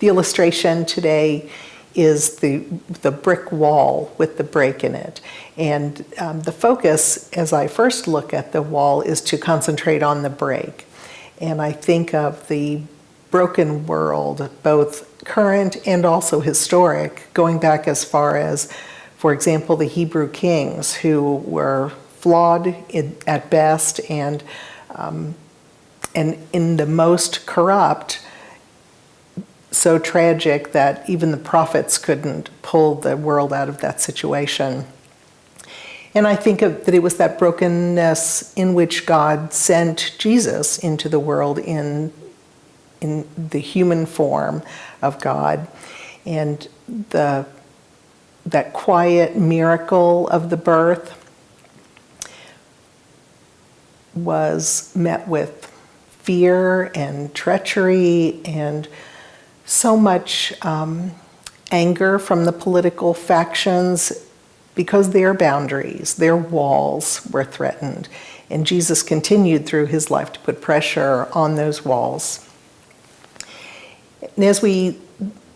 The illustration today is the brick wall with the break in it. And the focus, as I first look at the wall, is to concentrate on the break. And I think of the broken world, both current and also historic, going back as far as, for example, the Hebrew kings, who were flawed at best and in the most corrupt, so tragic that even the prophets couldn't pull the world out of that situation. And I think that it was that brokenness in which God sent Jesus into the world in the human form of God, and that quiet miracle of the birth was met with fear and treachery and so much anger from the political factions because their boundaries, their walls were threatened. And Jesus continued through his life to put pressure on those walls. And as we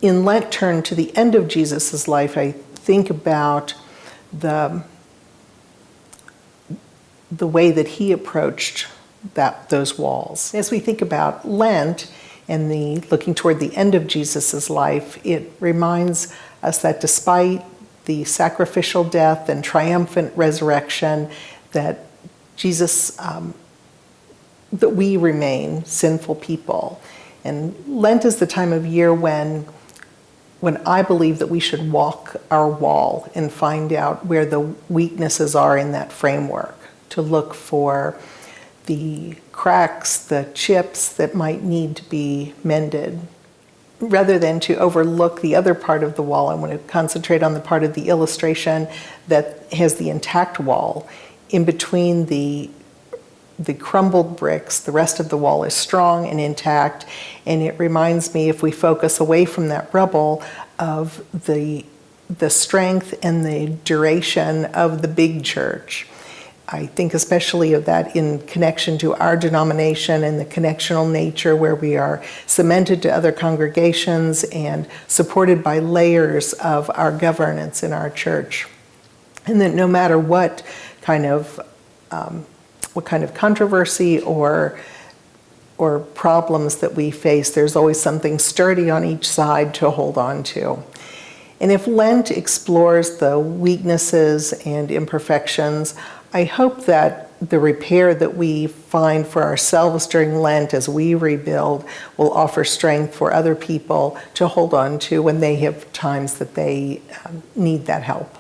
in Lent turn to the end of Jesus' life, I think about the way that he approached those walls. As we think about Lent and looking toward the end of Jesus' life, it reminds us that despite the sacrificial death and triumphant resurrection, that Jesus, that we remain sinful people. And Lent is the time of year when I believe that we should walk our wall and find out where the weaknesses are in that framework, to look for the cracks, the chips that might need to be mended. Rather than to overlook the other part of the wall, I want to concentrate on the part of the illustration that has the intact wall. In between the crumbled bricks, the rest of the wall is strong and intact, and it reminds me, if we focus away from that rubble, of the strength and the duration of the big church. I think especially of that in connection to our denomination and the connectional nature where we are cemented to other congregations and supported by layers of our governance in our church. And that no matter what kind of controversy or problems that we face, there's always something sturdy on each side to hold on to. And if Lent explores the weaknesses and imperfections, I hope that the repair that we find for ourselves during Lent as we rebuild will offer strength for other people to hold on to when they have times that they need that help.